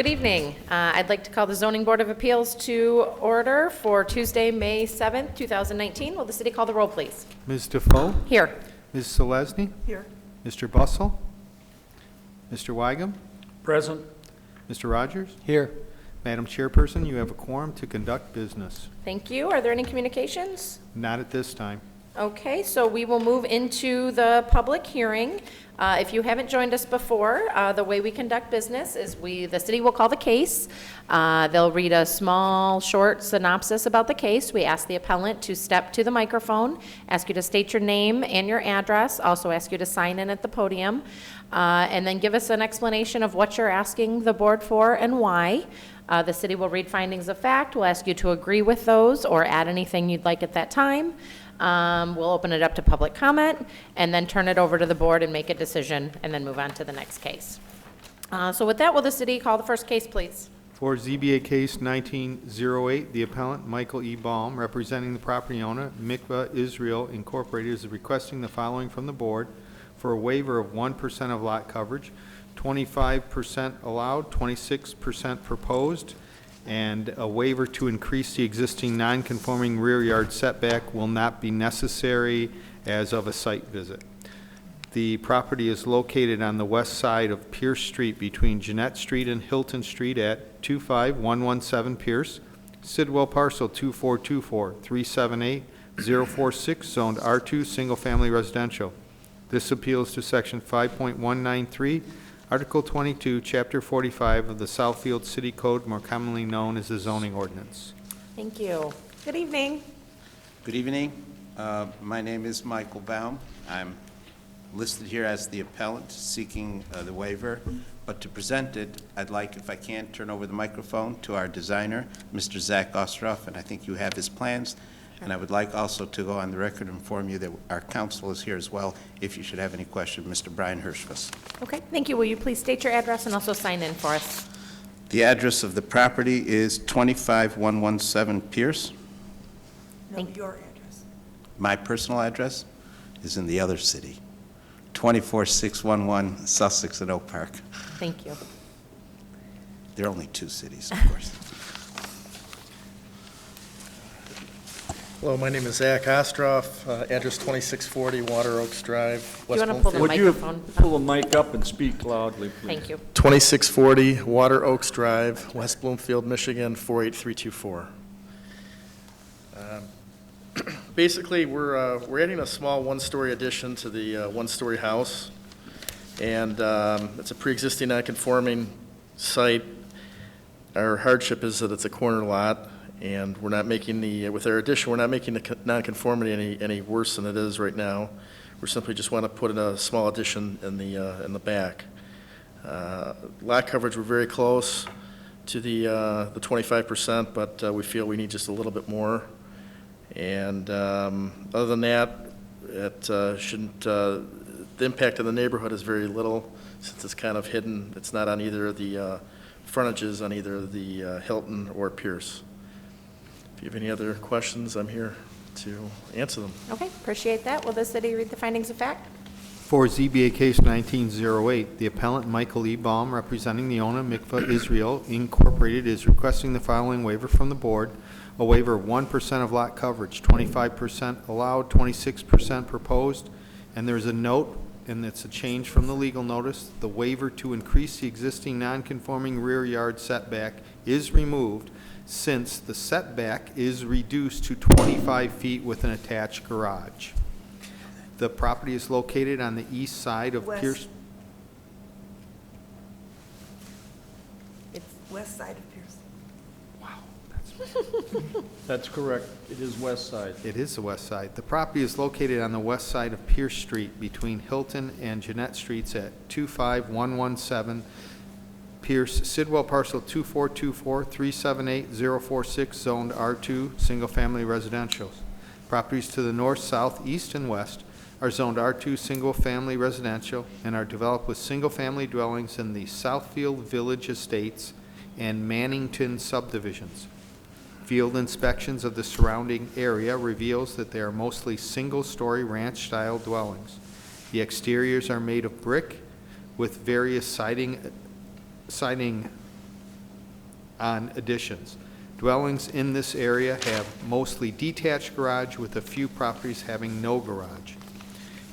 Good evening. I'd like to call the Zoning Board of Appeals to order for Tuesday, May 7th, 2019. Will the city call the roll, please? Ms. Defoe? Here. Ms. Selesny? Here. Mr. Bussell? Mr. Wygum? Present. Mr. Rogers? Here. Madam Chairperson, you have a quorum to conduct business. Thank you. Are there any communications? Not at this time. Okay, so we will move into the public hearing. If you haven't joined us before, the way we conduct business is the city will call the case. They'll read a small, short synopsis about the case. We ask the appellant to step to the microphone, ask you to state your name and your address, also ask you to sign in at the podium, and then give us an explanation of what you're asking the board for and why. The city will read findings of fact. We'll ask you to agree with those or add anything you'd like at that time. We'll open it up to public comment and then turn it over to the board and make a decision and then move on to the next case. So with that, will the city call the first case, please? For ZBA case 1908, the appellant, Michael E. Baum, representing the property owner, Mikvah Israel Incorporated, is requesting the following from the board for a waiver of 1% of lot coverage, 25% allowed, 26% proposed, and a waiver to increase the existing non-conforming rear yard setback will not be necessary as of a site visit. The property is located on the west side of Pierce Street between Jeanette Street and Hilton Street at 25117 Pierce, Sidwell parcel 2424378046, zoned R2, single-family residential. This appeals to section 5.193, Article 22, Chapter 45 of the Southfield City Code, more commonly known as the zoning ordinance. Thank you. Good evening. Good evening. My name is Michael Baum. I'm listed here as the appellant seeking the waiver, but to present it, I'd like, if I can, turn over the microphone to our designer, Mr. Zach Ostroff, and I think you have his plans. And I would like also to go on the record and inform you that our counsel is here as well if you should have any questions, Mr. Brian Hirschfuss. Okay, thank you. Will you please state your address and also sign in for us? The address of the property is 25117 Pierce. No, your address. My personal address is in the other city, 24611 Sussex and Oak Park. Thank you. There are only two cities, of course. Hello, my name is Zach Ostroff, address 2640 Water Oaks Drive, Do you West want to pull the Bloomfield. Would you microphone? pull the mic up and speak loudly, please? Thank you. 2640 Water Oaks Drive, West Bloomfield, Michigan, 48324. Basically, we're adding a small one-story addition to the one-story house, and it's a pre-existing non-conforming site. Our hardship is that it's a corner lot, and we're not making with our addition, we're not making the nonconformity any worse than it is right now. We simply just want to put in a small addition in the back. Lot coverage, we're very close to the 25%, but we feel we need just a little bit more. And other than that, it shouldn't. The impact on the neighborhood is very little, since it's kind of hidden. It's not on either of the frontages on either the Hilton or Pierce. If you have any other questions, I'm here to answer them. Okay, appreciate that. Will the city read the findings of fact? For ZBA case 1908, the appellant, Michael E. Baum, representing the owner, Mikvah Israel Incorporated, is requesting the following waiver from the board: a waiver of 1% of lot coverage, 25% allowed, 26% proposed, and there's a note, and it's a change from the legal notice. The waiver to increase the existing non-conforming rear yard setback is removed, since the setback is reduced to 25 feet with an attached garage. The property is located on the east side of West. Pierce. It's west side of Pierce. Wow, That's correct. It is west side. it is the west side. The property is located on the west side of Pierce Street between Hilton and Jeanette Streets at 25117 Pierce, Sidwell parcel 24243788046, zoned R2, single-family residential. Properties to the north, south, east, and west are zoned R2 single-family residential and are developed with single-family dwellings in the Southfield Village Estates and Mannington subdivisions. Field inspections of the surrounding area reveals that they are mostly single-story ranch-style dwellings. The exteriors are made of brick with various siding on additions. Dwellings in this area have mostly detached garage with a few properties having no garage.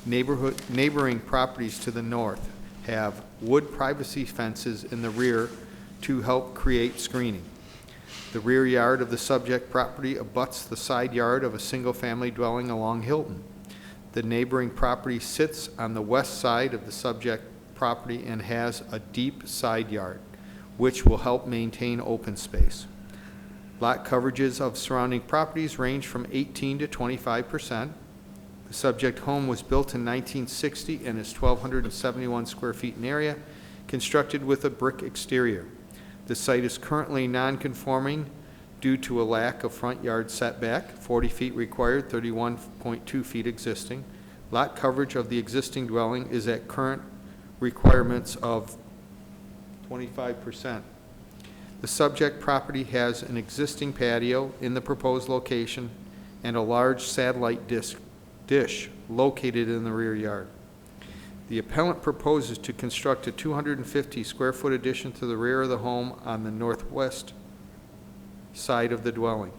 Neighboring properties to the north have wood privacy fences in the rear to help create screening. The rear yard of the subject property abuts the side yard of a single-family dwelling along Hilton. The neighboring property sits on the west side of the subject property and has a deep side yard, which will help maintain open space. Lot coverages of surrounding properties range from 18 to 25%. The subject home was built in 1960 and is 1,271 square feet in area, constructed with a brick exterior. The site is currently non-conforming due to a lack of front yard setback, 40 feet required, 31.2 feet existing. Lot coverage of the existing dwelling is at current requirements of 25%. The subject property has an existing patio in the proposed location and a large satellite dish located in the rear yard. The appellant proposes to construct a 250 square foot addition to the rear of the home on the northwest side of the dwelling.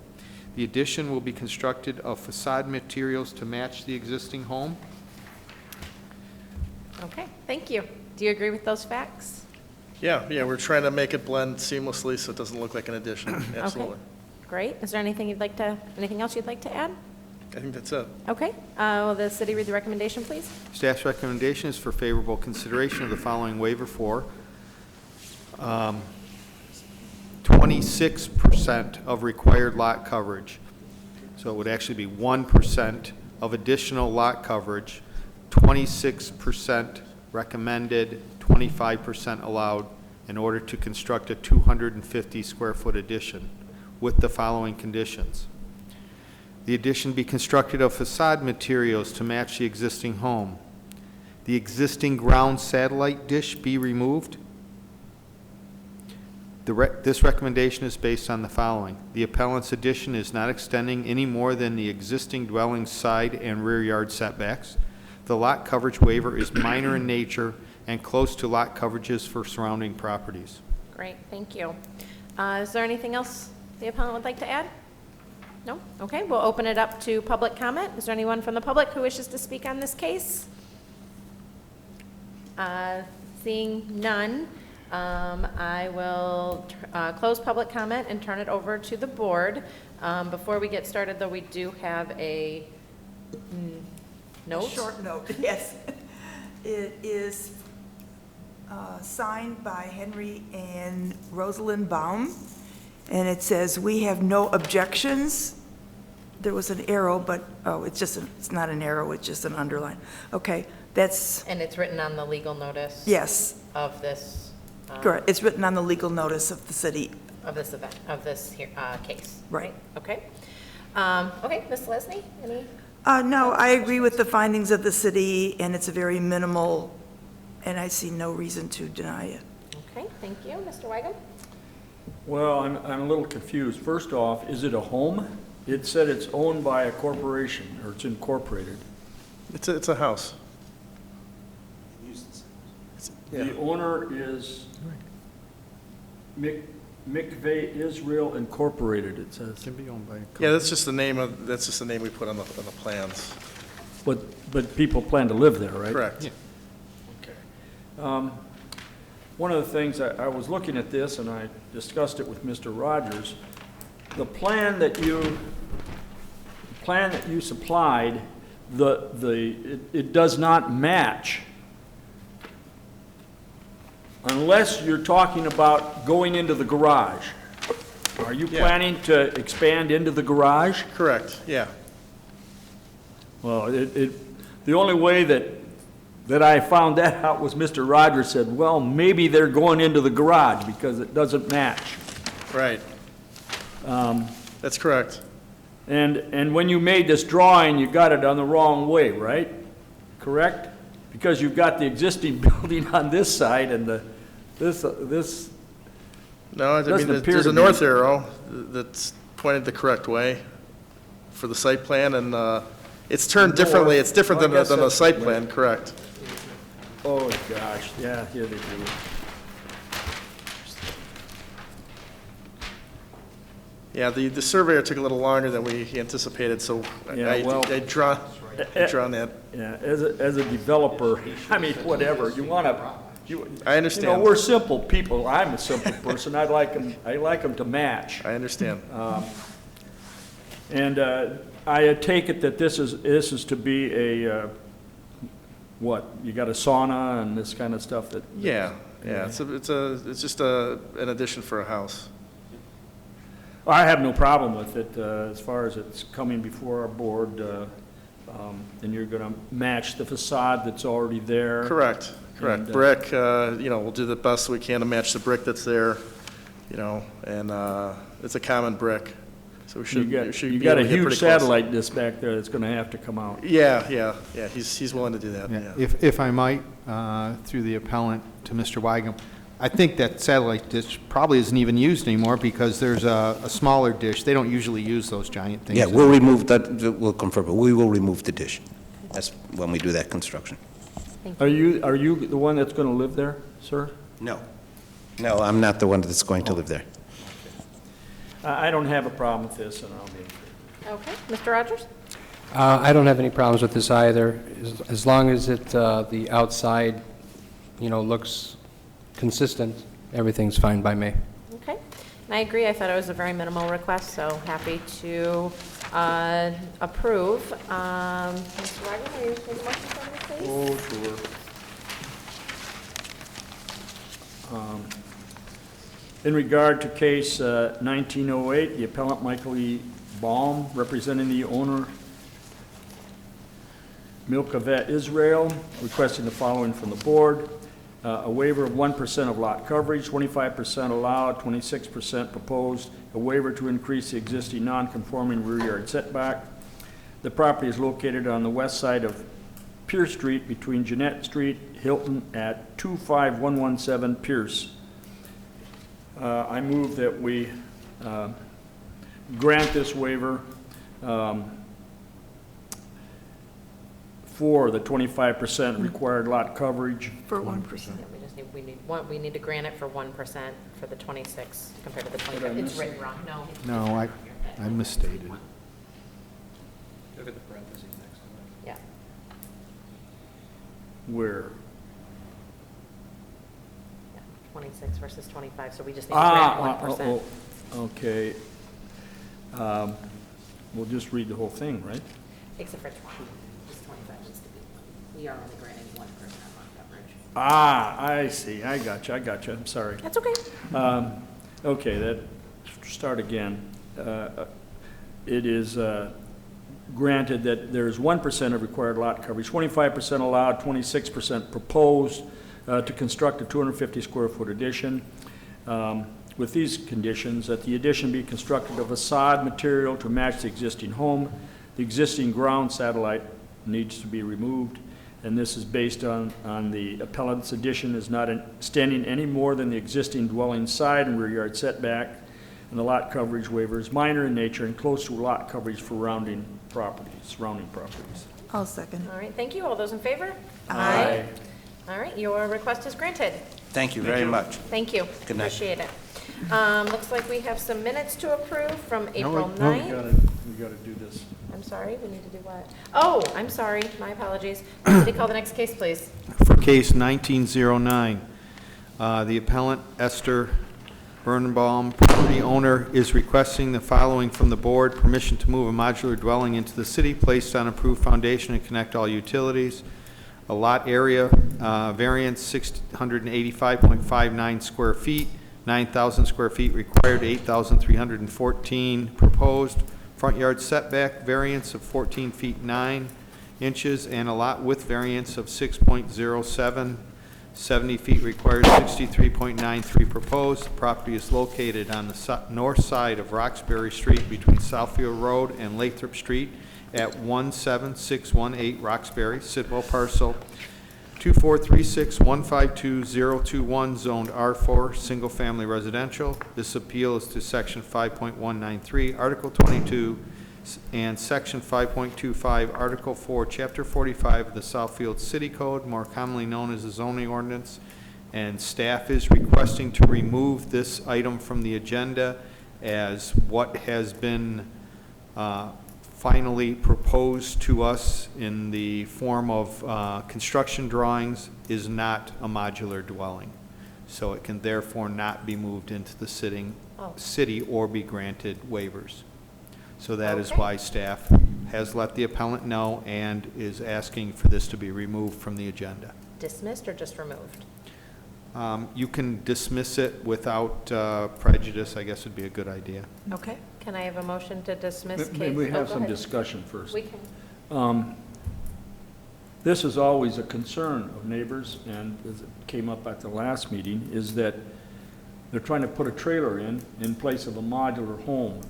The addition will be constructed of facade materials to match the existing home. Okay, thank you. Do you agree with those facts? Yeah, we're trying to make it blend seamlessly so it doesn't look like an addition. Absolutely. Okay, great. Is there anything else you'd like to add? I think that's it. Okay, will the city read the recommendation, please? Staff's recommendation is for favorable consideration of the following waiver for 26% of required lot coverage. So it would actually be 1% of additional lot coverage, 26% recommended, 25% allowed in order to construct a 250 square foot addition with the following conditions. The addition be constructed of facade materials to match the existing home. The existing ground satellite dish be removed. This recommendation is based on the following. The appellant's addition is not extending any more than the existing dwelling's side and rear yard setbacks. The lot coverage waiver is minor in nature and close to lot coverages for surrounding properties. Great, thank you. Is there anything else the appellant would like to add? No? Okay, we'll open it up to public comment. Is there anyone from the public who wishes to speak on this case? Seeing none, I will close public comment and turn it over to the board. Before we get started, though, we do have a note. Short note, yes. It is signed by Henry and Rosalind Baum, and it says, "We have no objections." There was an arrow, but, it's not an arrow, it's just an underline. Okay, that's, And it's written on the legal notice yes, of this. correct. It's written on the legal notice of the city. Of this event, of this case. Right. Okay. Okay, Ms. Lesney, any? No, I agree with the findings of the city, and it's a very minimal, and I see no reason to deny it. Okay, thank you. Mr. Weigum? Well, I'm a little confused. First off, is it a home? It said it's owned by a corporation, or it's incorporated. It's a house. The owner is Mikveh Israel Incorporated, it says. Can be owned by a Yeah, that's just the name we put on the plans. But people plan to live there, right? Correct. Yeah. Okay. One of the things, I was looking at this, and I discussed it with Mr. Rogers. The plan that you supplied, it does not match unless you're talking about going into the garage. Are you Yeah. planning to expand into the garage? Correct, yeah. Well, the only way that I found that out was Mr. Rogers said, well, maybe they're going into the garage because it doesn't match. Right. That's correct. And when you made this drawing, you got it on the wrong way, right? Correct? Because you've got the existing building on this side and this. No, I Doesn't mean, appear there's to a be. north arrow that's pointed the correct way for the site plan, and it's turned differently. It's different Well, I than guess the that's- site plan, correct? Oh, gosh, yeah, here they do. Yeah, the surveyor took a little longer than we anticipated, so Yeah, well- I'd drawn that. Yeah, as a developer, I mean, whatever, you want to, I understand. we're simple people. I'm a simple person. I like them to match. I understand. And I take it that this is to be a, what, you got a sauna and this kind of stuff that? Yeah, it's just an addition for a house. I have no problem with it, as far as it's coming before our board, and you're gonna match the facade that's already there. Correct. And, Brick, we'll do the best we can to match the brick that's there, and it's a common brick, so we You should be able got to a get huge pretty close. satellite disc back there that's gonna have to come out. Yeah, he's willing to do that, Yeah, yeah. if I might, through the appellant to Mr. Weigand, I think that satellite dish probably isn't even used anymore because there's a smaller dish. They don't usually use those giant things. Yeah, we'll remove that, we'll confirm, but we will remove the dish. That's when we do that construction. Are you the one that's gonna live there, sir? No. No, I'm not the one that's going to live there. I don't have a problem with this, and I'll be. Okay, Mr. Rogers? I don't have any problems with this either, as long as the outside, looks consistent, everything's fine by me. Okay, and I agree, I thought it was a very minimal request, so happy to approve. Mr. Wagner, are you making a motion for me, please? Oh, sure. In regard to case 1908, the appellant Michael E. Baum, representing the owner Milkavet Israel, requesting the following from the board. A waiver of 1% of lot coverage, 25% allowed, 26% proposed. A waiver to increase the existing non-conforming rear yard setback. The property is located on the west side of Pierce Street between Jeanette Street, Hilton at 25117 Pierce. I move that we grant this waiver for the 25% required lot coverage. For 1%. Yeah, we need to grant it for 1% for the 26 compared to the 25. It's written wrong, no. No, I misstated. Look at the parentheses next to it. Yeah. Where? Yeah, 26 versus 25, so we just need to grant 1%. Okay. We'll just read the whole thing, right? Except for 20, just 25 needs to be, we are only granting 1% lot coverage. I see, I got you, I'm sorry. That's okay. Okay, start again. It is granted that there's 1% of required lot coverage, 25% allowed, 26% proposed to construct a 250 square foot addition. With these conditions, that the addition be constructed of facade material to match the existing home. The existing ground satellite needs to be removed, and this is based on the appellant's addition is not extending any more than the existing dwelling side and rear yard setback, and the lot coverage waiver is minor in nature and close to lot coverage for surrounding properties. I'll second. All right, thank you. All those in favor? Aye. All right, your request is granted. Thank you very much. Thank you. Good night. Appreciate it. Looks like we have some minutes to approve from April no, 9th. We gotta do this. I'm sorry, we need to do what? Oh, I'm sorry, my apologies. Can you call the next case, please? For case 1909, the appellant Esther Birnbaum, property owner, is requesting the following from the board: permission to move a modular dwelling into the city, placed on approved foundation and connect all utilities. A lot area variance 685.59 square feet, 9,000 square feet required, 8,314 proposed. Front yard setback variance of 14 feet 9 inches, and a lot width variance of 6.07, 70 feet required, 63.93 proposed. The property is located on the north side of Roxbury Street between Southfield Road and Lathrop Street at 17618 Roxbury, Sidwell parcel 2436152-021, zoned R4, single-family residential. This appeal is to Section 5.193, Article 22, and Section 5.25, Article 4, Chapter 45 of the Southfield City Code, more commonly known as the zoning ordinance. And staff is requesting to remove this item from the agenda as what has been finally proposed to us in the form of construction drawings is not a modular dwelling. So it can therefore not be moved into the city or be granted waivers. So that is Okay. why staff has let the appellant know and is asking for this to be removed from the agenda. Dismissed or just removed? You can dismiss it without prejudice, I guess would be a good idea. Okay. Can I have a motion to dismiss case? May we Oh, have go some ahead. discussion first? We can. This is always a concern of neighbors, and as it came up at the last meeting, is that they're trying to put a trailer in place of a modular home.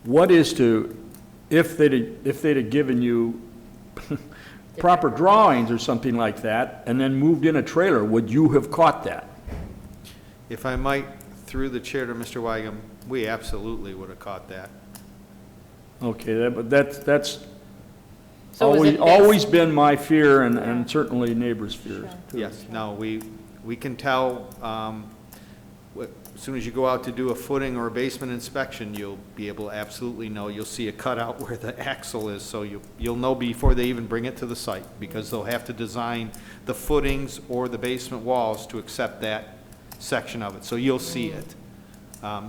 What is to, if they'd have given you proper drawings or something like that, and then moved in a trailer, would you have caught that? If I might, through the chair to Mr. Wygum, we absolutely would have caught that. Okay, but that's So was it always been my fear, and certainly neighbors' fears, too. Yes, no, we can tell, as soon as you go out to do a footing or a basement inspection, you'll be able to absolutely know. You'll see a cutout where the axle is, so you'll know before they even bring it to the site, because they'll have to design the footings or the basement walls to accept that section of it. So you'll see it.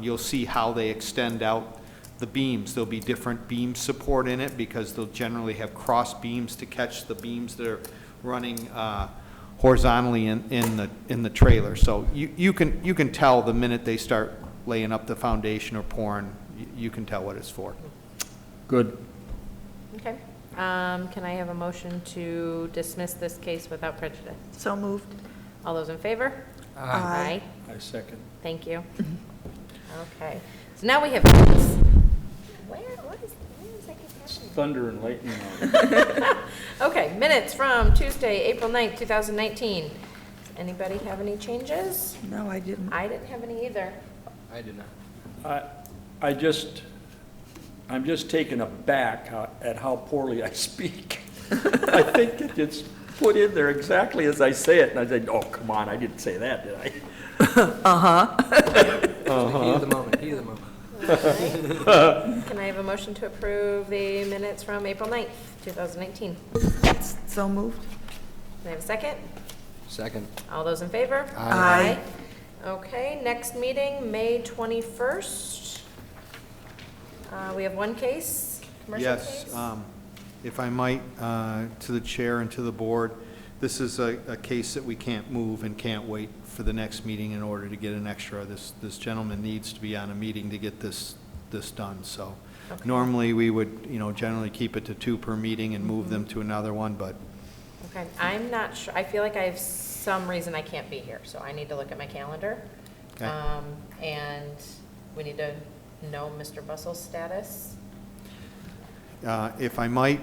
You'll see how they extend out the beams. There'll be different beam support in it, because they'll generally have cross beams to catch the beams that are running horizontally in the trailer. So you can tell the minute they start laying up the foundation or pouring, you can tell what it's for. Good. Okay. Can I have a motion to dismiss this case without prejudice? So moved. All those in favor? Aye. I second. Thank you. Okay. So now we have minutes. Where is that happening? Thunder and lightning on it. Okay, minutes from Tuesday, April 9th, 2019. Does anybody have any changes? No, I didn't. I didn't have any either. I did not. I'm just taken aback at how poorly I speak. I think it's put in there exactly as I say it, and I say, oh, come on, I didn't say that, did I? Heat of the moment, heat of the moment. Can I have a motion to approve the minutes from April 9th, 2019? So moved. Can I have a second? Second. All those in favor? Aye. Okay, next meeting, May 21st. We have one case, commercial case? Yes, if I might, to the chair and to the board, this is a case that we can't move and can't wait for the next meeting in order to get an extra. This gentleman needs to be on a meeting to get this done, so. Okay. Normally, we would, generally keep it to 2 per meeting and move them to another one, but Okay, I'm not sure, I feel like I have some reason I can't be here, so I need to look at my calendar. Okay. And we need to know Mr. Bussel's status. if I might,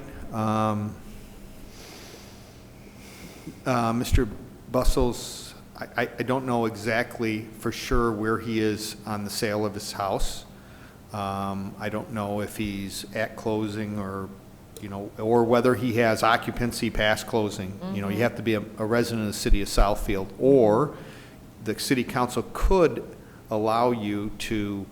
Mr. Bustles, I don't know exactly for sure where he is on the sale of his house. I don't know if he's at closing or, or whether he has occupancy past closing. You have to be a resident of the city of Southfield, or the city council could allow you to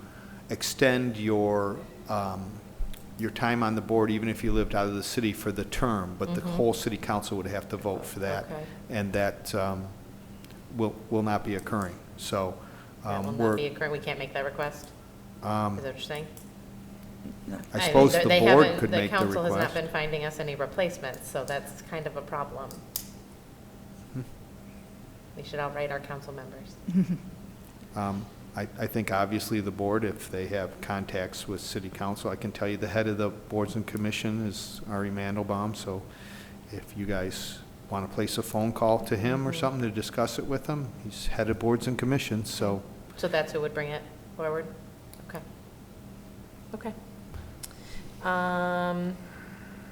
extend your time on the board even if you lived out of the city for the term, but the whole city council would have to vote for that. Okay. And that will not be occurring. So That will not be occurring, we can't make that request? Is that what you're saying? I suppose the they board haven't- could make the council has not request. been finding us any replacements, so that's kind of a problem. We should outright our council members. I think obviously the board, if they have contacts with city council, I can tell you the head of the boards and commission is Ari Mandelbaum, so if you guys want to place a phone call to him or something to discuss it with him, he's head of boards and commissions, so. So that's who would bring it forward? Okay. Okay.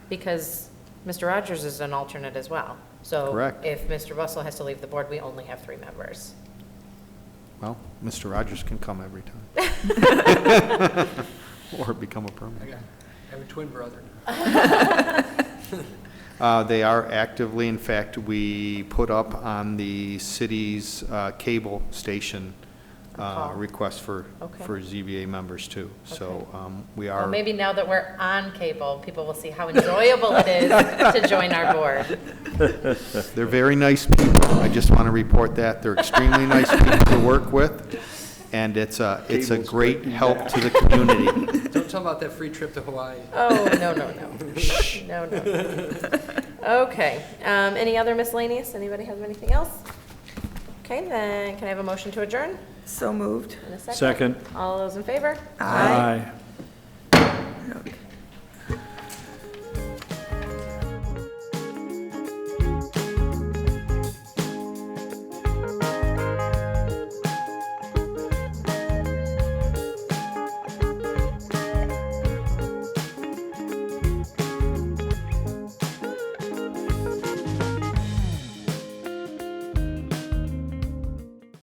Because Mr. Rogers is an alternate as well. So Correct. if Mr. Russell has to leave the board, we only have 3 members. Well, Mr. Rogers can come every time. Or become a permanent. I have a twin brother. They are actively, in fact, we put up on the city's cable station call. requests for Okay. ZBA members too. So we Well, are, maybe now that we're on cable, people will see how enjoyable it is to join our board. they're very nice people. I just want to report that. They're extremely nice people to work with, and it's a great help to the community. Don't tell about that free trip to Hawaii. Oh, no. No. Okay, any other miscellaneous? Anybody have anything else? Okay, then can I have a motion to adjourn So moved. in a second? Second. All those in favor? Aye. Okay.